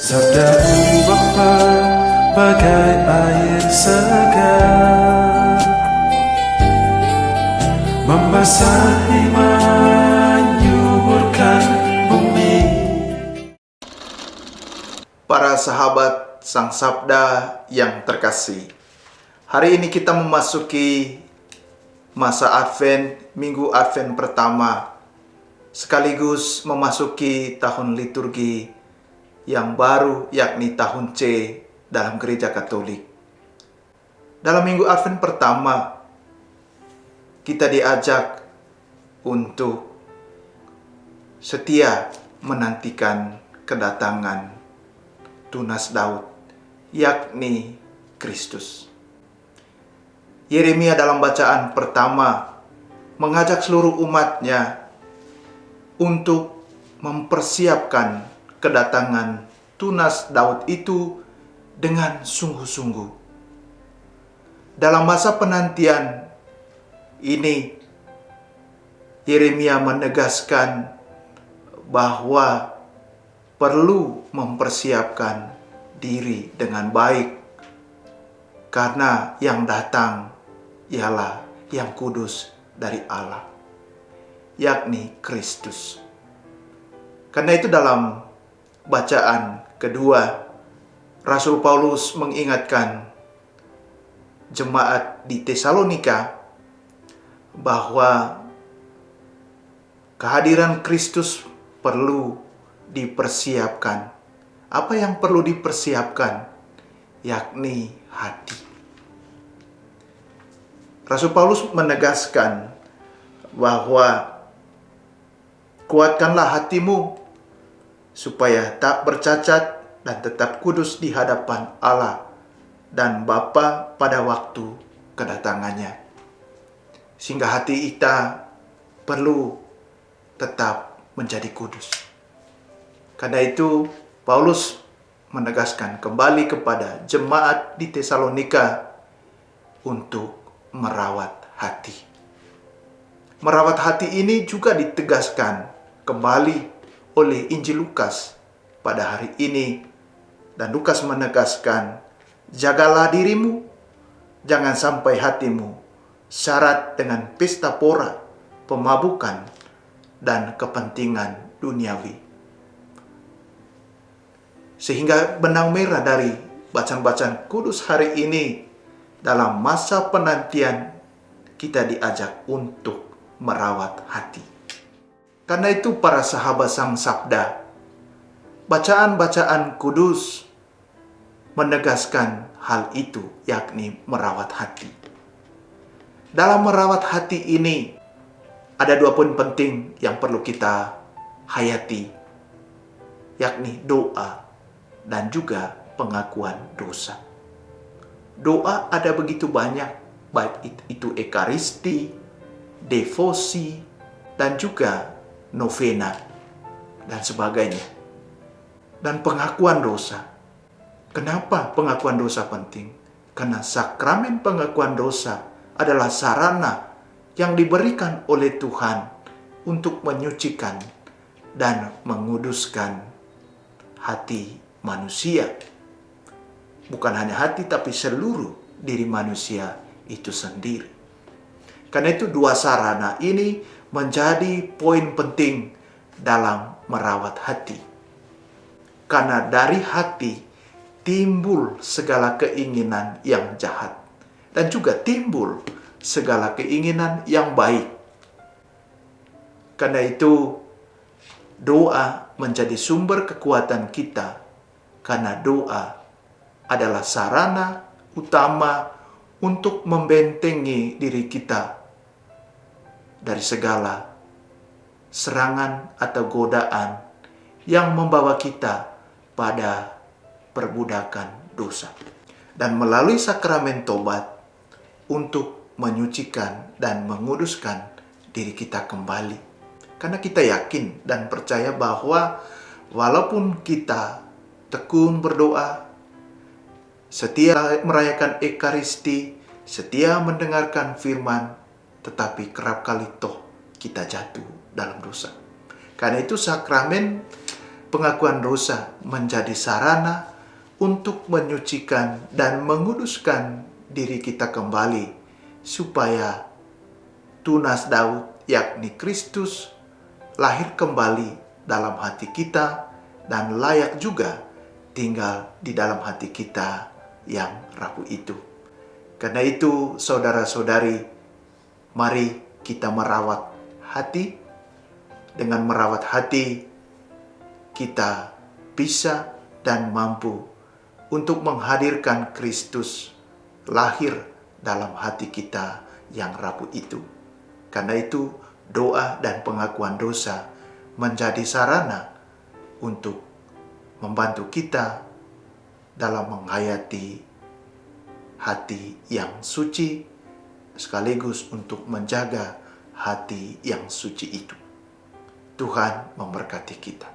Sabdamu Bapa bagai air segar, membasahi menyuburkan bumi. Para sahabat Sang Sabda yang terkasih, hari ini kita memasuki masa Advent, Minggu Advent pertama, sekaligus memasuki tahun liturgi yang baru, yakni tahun C dalam Gereja Katolik. Dalam Minggu Advent pertama, kita diajak untuk setia menantikan kedatangan tunas Daud, yakni Kristus. Yeremia dalam bacaan pertama mengajak seluruh umatnya untuk mempersiapkan kedatangan tunas Daud itu dengan sungguh-sungguh. Dalam masa penantian ini, Yeremia menegaskan bahwa perlu mempersiapkan diri dengan baik, karena yang datang ialah yang kudus dari Allah, yakni Kristus. Karena itu dalam bacaan kedua, Rasul Paulus mengingatkan jemaat di Tesalonika bahwa kehadiran Kristus perlu dipersiapkan. Apa yang perlu dipersiapkan? Yakni hati. Rasul Paulus menegaskan bahwa kuatkanlah hatimu supaya tak bercacat dan tetap kudus di hadapan Allah dan Bapa pada waktu kedatangannya. Sehingga hati kita perlu tetap menjadi kudus. Karena itu, Paulus menegaskan kembali kepada jemaat di Tesalonika untuk merawat hati. Merawat hati ini juga ditegaskan kembali oleh Injil Lukas pada hari ini. Dan Lukas menegaskan, jagalah dirimu, jangan sampai hatimu syarat dengan pesta pora, pemabukan, dan kepentingan duniawi. Sehingga benang merah dari bacaan-bacaan kudus hari ini, dalam masa penantian kita diajak untuk merawat hati. Karena itu para sahabat Sang Sabda, bacaan-bacaan kudus menegaskan hal itu, yakni merawat hati. Dalam merawat hati ini, ada dua poin penting yang perlu kita hayati, yakni doa dan juga pengakuan dosa. Doa ada begitu banyak, baik itu ekaristi, devosi, dan juga novena, dan sebagainya. Dan pengakuan dosa. Kenapa pengakuan dosa penting? Karena sakramen pengakuan dosa adalah sarana yang diberikan oleh Tuhan untuk menyucikan dan menguduskan hati manusia. Bukan hanya hati, tapi seluruh diri manusia itu sendiri. Karena itu dua sarana ini menjadi poin penting dalam merawat hati. Karena dari hati timbul segala keinginan yang jahat, dan juga timbul segala keinginan yang baik. Karena itu doa menjadi sumber kekuatan kita, karena doa adalah sarana utama untuk membentengi diri kita dari segala serangan atau godaan yang membawa kita pada perbudakan dosa. Dan melalui sakramen tobat untuk menyucikan dan menguduskan diri kita kembali. Karena kita yakin dan percaya bahwa walaupun kita tekun berdoa, setia merayakan ekaristi, setia mendengarkan firman, tetapi kerap kali toh kita jatuh dalam dosa. Karena itu sakramen pengakuan dosa menjadi sarana untuk menyucikan dan menguduskan diri kita kembali, supaya tunas Daud, yakni Kristus, lahir kembali dalam hati kita dan layak juga tinggal di dalam hati kita yang rapuh itu. Karena itu, saudara-saudari, mari kita merawat hati. Dengan merawat hati, kita bisa dan mampu untuk menghadirkan Kristus lahir dalam hati kita yang rapuh itu. Karena itu, doa dan pengakuan dosa menjadi sarana untuk membantu kita dalam menghayati hati yang suci, sekaligus untuk menjaga hati yang suci itu. Tuhan memberkati kita.